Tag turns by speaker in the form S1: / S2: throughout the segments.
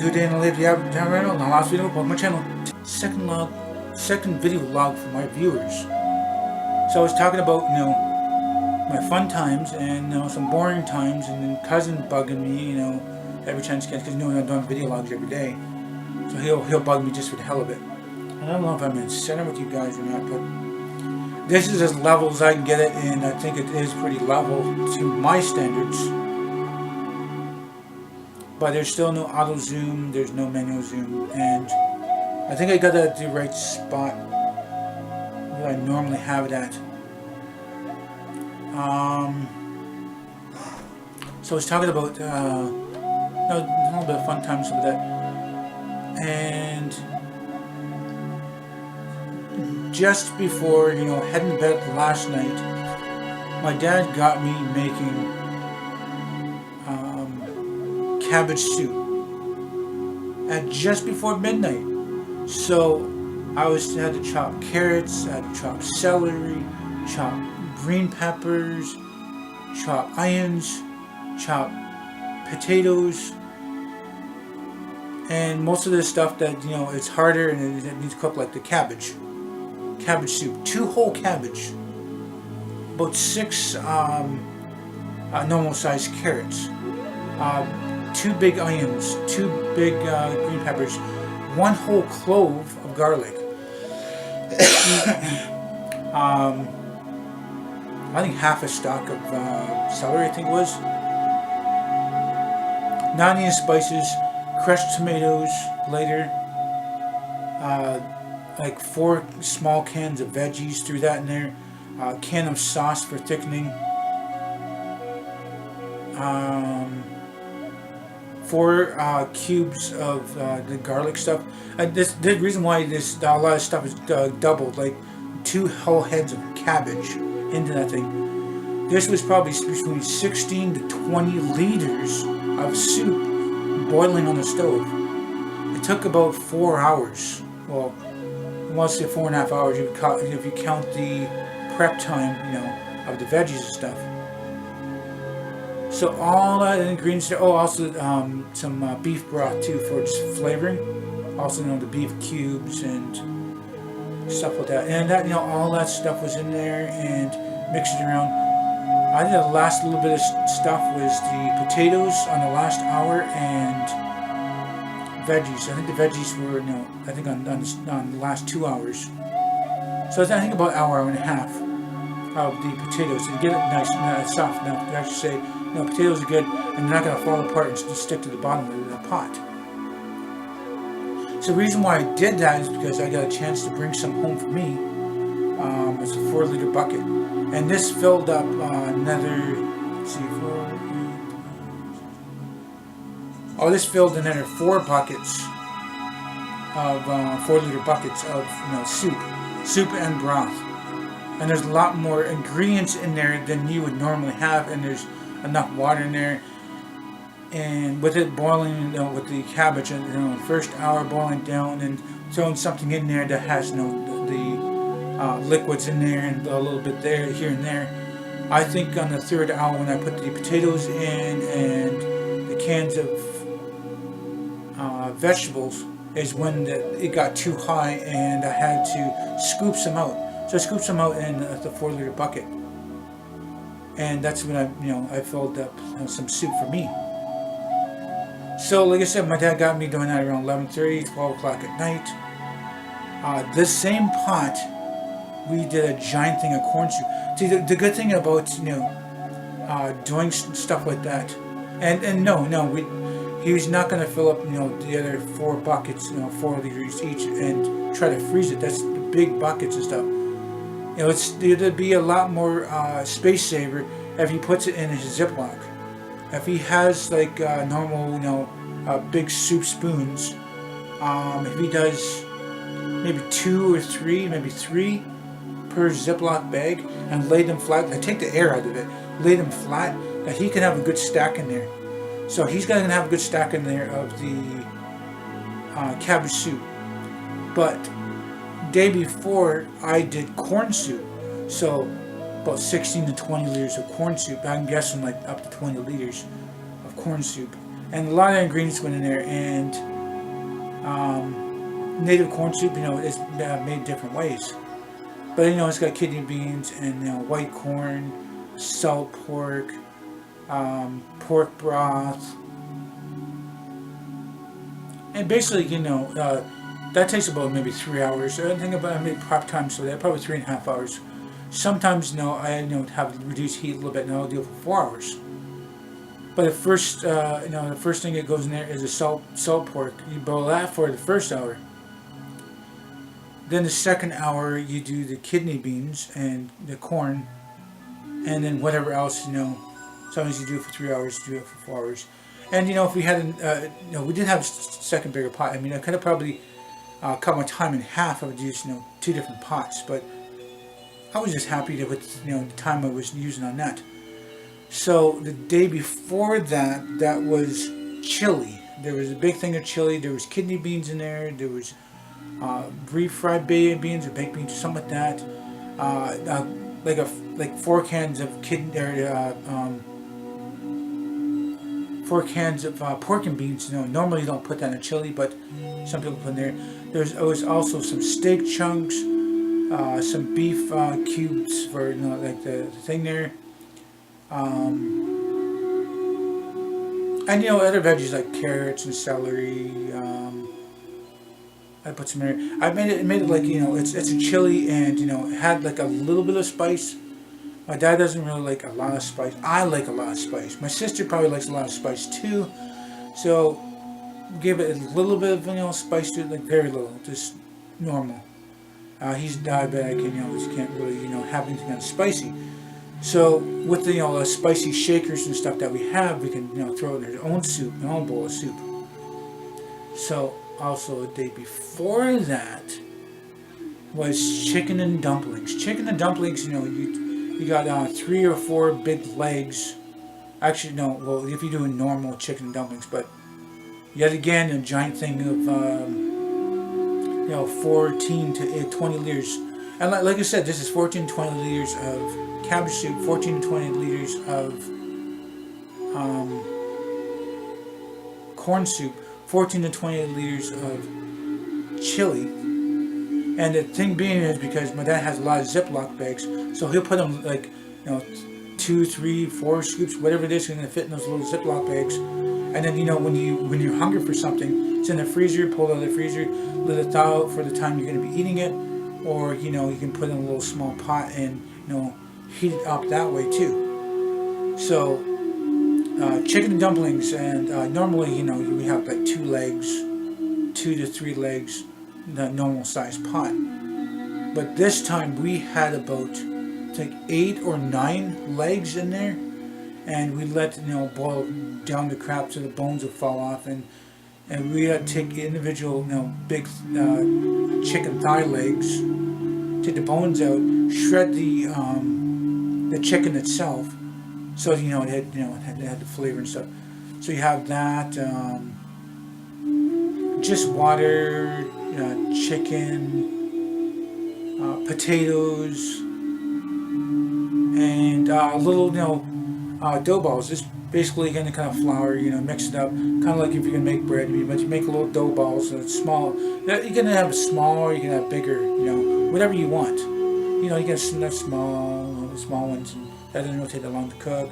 S1: Good day and lady, Aboriginal, and the last video of my channel. Second video log for my viewers. So I was talking about, my fun times and, some boring times, and then cousin bugging me, every chance he gets, because I'm doing video logs every day. So he'll bug me just for the hell of it. And I don't know if I'm in center with you guys or not, but this is as level as I can get it, and I think it is pretty level to my standards. But there's still no auto zoom, there's no manual zoom, and I think I got it at the right spot where I normally have it at. So I was talking about a little bit of fun times with that, and just before heading to bed last night, my dad got me making cabbage soup at just before midnight. So I had to chop carrots, I had to chop celery, chop green peppers, chop onions, chop potatoes, and most of this stuff that it's harder and it needs to cook, like the cabbage soup, 2 whole cabbage, about 6 normal sized carrots, 2 big onions, 2 big green peppers, 1 whole clove of garlic. I think half a stalk of celery, I think it was. 9 onion spices, crushed tomatoes later, like 4 small cans of veggies, threw that in there, a can of sauce for thickening, 4 cubes of the garlic stuff. The reason why a lot of stuff is doubled, like 2 whole heads of cabbage into that thing. This was probably between 16 to 20 liters of soup boiling on the stove. It took about 4 hours. Well, let's say 4.5 hours if you count the prep time, of the veggies and stuff. So all that ingredients there. Oh, also some beef broth too for just flavoring. Also, the beef cubes and stuff like that. And that, all that stuff was in there and mixed it around. I think the last little bit of stuff was the potatoes on the last hour and veggies. I think the veggies were, I think on the last 2 hours. So I think about an hour and a half of the potatoes and get it nice and soft enough to actually say, potatoes are good and they're not going to fall apart and stick to the bottom of the pot. So the reason why I did that is because I got a chance to bring some home for me. It's a 4-liter bucket, and this filled up this filled another 4 buckets of 4-liter buckets of soup and broth. And there's a lot more ingredients in there than you would normally have, and there's enough water in there. And with it boiling, with the cabbage, and the first hour boiling down, and throwing something in there that has the liquids in there and a little bit there, here and there. I think on the 3rd hour when I put the potatoes in and the cans of vegetables is when it got too high and I had to scoop some out. So I scooped some out in the 4-liter bucket, and that's when I filled up some soup for me. So like I said, my dad got me doing that around 11:30, 12 o'clock at night. This same pot, we did a giant thing of corn soup. See, the good thing about doing stuff like that, and he was not going to fill up the other 4 buckets, 4 liters each, and try to freeze it. That's the big buckets and stuff. It'd be a lot more space saver if he puts it in his Ziploc. If he has like normal, big soup spoons, if he does maybe 2 or 3, maybe 3 per Ziploc bag, and lay them flat, take the air out of it, lay them flat, that he can have a good stack in there. So he's going to have a good stack in there of the cabbage soup. But day before I did corn soup, so about 16 to 20 liters of corn soup. I'm guessing like up to 20 liters of corn soup, and a lot of ingredients went in there, and Native corn soup, is made different ways. But it's got kidney beans and white corn, salt pork, pork broth, and basically that takes about maybe 3 hours. I think about maybe prep time, so that probably 3.5 hours. Sometimes I have reduced heat a little bit, and I'll do it for 4 hours. But the first thing that goes in there is the salt pork. You boil that for the first hour. Then the second hour you do the kidney beans and the corn, and then whatever else Sometimes you do it for 3 hours, do it for 4 hours. And if we had we did have a second bigger pot. I mean, I could have probably cut my time in half. I would use 2 different pots, but I was just happy with the time I was using on that. So the day before that, that was chili. There was a big thing of chili. There was kidney beans in there. There was refried beans or baked beans or something like that. Like 4 cans of four cans of pork and beans. Normally you don't put that in chili, but some people put in there. There was also some steak chunks, some beef cubes for like the thing there. And other veggies like carrots and celery. I put some in there. I made it like it's a chili, and it had like a little bit of spice. My dad doesn't really like a lot of spice. I like a lot of spice. My sister probably likes a lot of spice too. So give it a little bit of spice to it, like very little, just normal. He's diabetic, and he can't really have anything that's spicy. So with the spicy shakers and stuff that we have, we can throw in their own soup, their own bowl of soup. So also the day before that was chicken and dumplings. Chicken and dumplings, you got 3 or 4 big legs. Actually, no. Well, if you're doing normal chicken and dumplings, but yet again, a giant thing of 14 to 20 liters. And like I said, this is 14 to 20 liters of cabbage soup, 14 to 20 liters of corn soup, 14 to 20 liters of chili. And the thing being is because my dad has a lot of Ziploc bags, so he'll put them like 2, 3, 4 scoops, whatever it is, going to fit in those little Ziploc bags. And then when you're hungry for something, it's in the freezer. Pull it out of the freezer, let it thaw out for the time you're going to be eating it, or you can put it in a little small pot and heat it up that way too. So chicken and dumplings, and normally we have like 2 legs, 2 to 3 legs, the normal size pot. But this time we had about 8 or 9 legs in there, and we let boil down the crap so the bones would fall off, and we had to take individual big chicken thigh legs, take the bones out, shred the chicken itself, so it had the flavor and stuff. So you have that, just water, chicken, potatoes, and little dough balls. Just basically kind of flour, mix it up, kind of like if you're gonna make bread, but you make little dough balls. So it's small. You can have small, or you can have bigger, whatever you want. You can have small ones, and that doesn't really take that long to cook.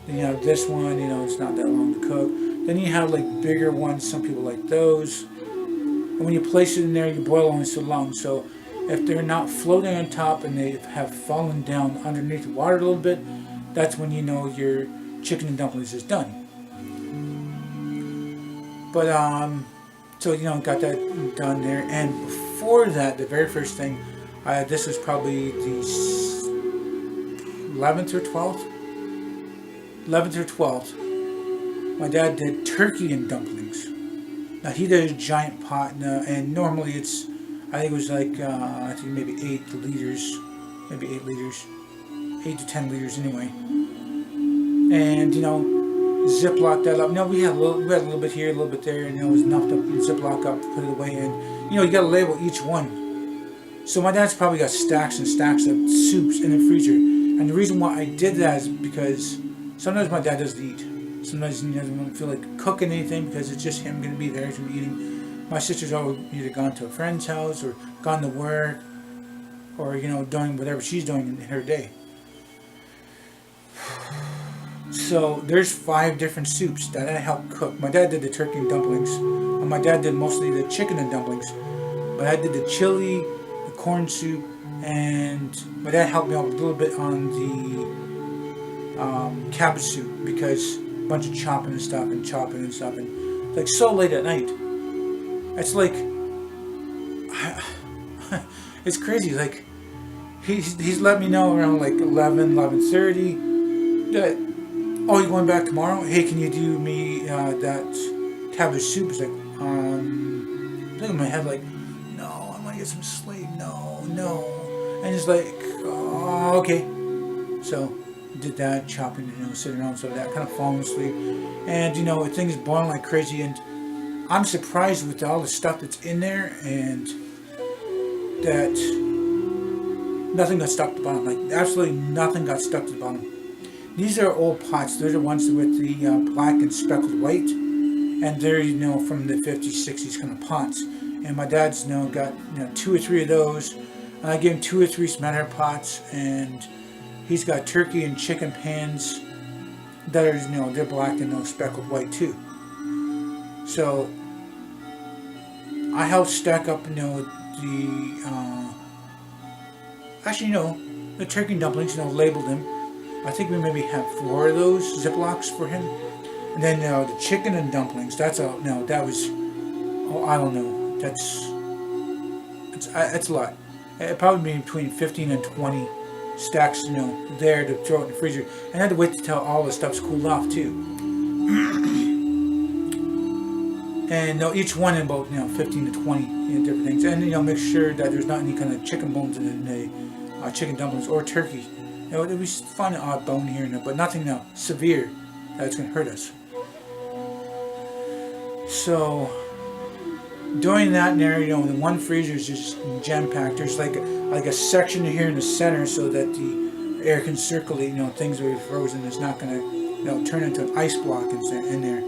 S1: Then you have this one, it's not that long to cook. Then you have like bigger ones. Some people like those. And when you place it in there, you boil only so long. So if they're not floating on top and they have fallen down underneath the water a little bit, that's when your chicken and dumplings is done. But so got that done there. And before that, the very first thing, this was probably the 11th or 12th. My dad did turkey and dumplings. Now he did a giant pot, and normally it's, I think it was like maybe 8 liters, 8 to 10 liters anyway. And Ziploc that up. We had a little bit here, a little bit there, and it was enough to Ziploc up, put it away, and you got to label each one. So my dad's probably got stacks and stacks of soups in the freezer, and the reason why I did that is because sometimes my dad doesn't eat. Sometimes he doesn't feel like cooking anything because it's just him going to be there, he's going to be eating. my sister's always either gone to a friend's house or gone to work, or doing whatever she's doing in her day. So there's 5 different soups that I helped cook. My dad did the turkey and dumplings, and my dad did mostly the chicken and dumplings. But I did the chili, the corn soup, and my dad helped me out a little bit on the cabbage soup, because a bunch of chopping and stuff, and like so late at night. It's like it's crazy. Like he's let me know around like 11:30 that, oh, you going back tomorrow? Hey, can you do me that cabbage soup? It's like look in my head like, no, I want to get some sleep. No, and it's like, oh, okay. So did that, chopping, sitting around, so that kind of falling asleep, and things boiling like crazy, and I'm surprised with all the stuff that's in there, and that nothing got stuck to the bottom. Like absolutely nothing got stuck to the bottom. These are old pots. They're the ones with the black and speckled white, and they're from the 50s, 60s kind of pots. And my dad's got 2 or 3 of those, and I gave him 2 or 3 smatter pots, and he's got turkey and chicken pans that are they're black and speckled white too. So I helped stack up the turkey and dumplings, labeled them. I think we maybe have 4 of those Ziplocs for him. And then the chicken and dumplings, that's that was, I don't know, it's a lot. It probably be between 15 and 20 stacks, there to throw it in the freezer. And I had to wait till all the stuff's cooled off too. And each one in about 15 to 20 different things. And make sure that there's not any kind of chicken bones in the chicken dumplings or turkey. We find an odd bone here and there, but nothing severe that's going to hurt us. So during that there, the one freezer is just jam packed. There's like a section here in the center so that the air can circulate. Things that are frozen is not going to turn into an ice block in there.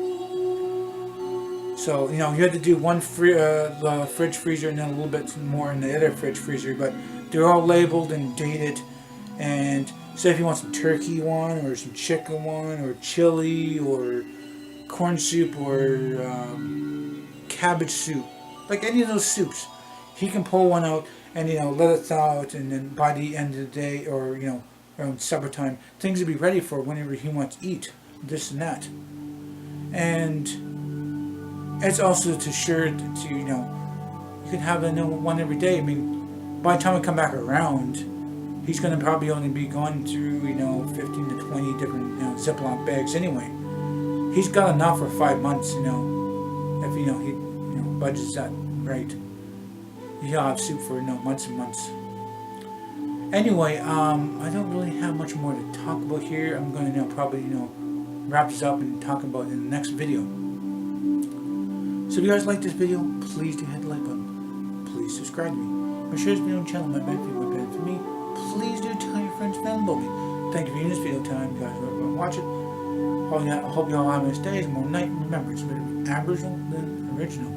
S1: So you had to do one the fridge freezer and then a little bit more in the other fridge freezer, but they're all labeled and dated. And say if you want some turkey one, or some chicken one, or chili, or corn soup, or cabbage soup, like any of those soups, he can pull one out and let it thaw out, and then by the end of the day, or around supper time, things will be ready for whenever he wants to eat this and that. And it's also to sure to you can have one every day. I mean, by the time we come back around, he's going to probably only be going through 15 to 20 different Ziploc bags anyway. He's got enough for 5 months, if he budgets that right. He'll have soup for months and months. Anyway, I don't really have much more to talk about here. I'm going to probably wrap this up and talk about it in the next video. So if you guys like this video, please do hit the like button. Please subscribe to me. My share this video on the channel, my benefit would benefit for me. Please do tell your friends and family about me. Thank you for viewing this video time, you guys. Whoever watch it. I hope you all have a nice day. More night. Remember, it's better to be Aboriginal than original.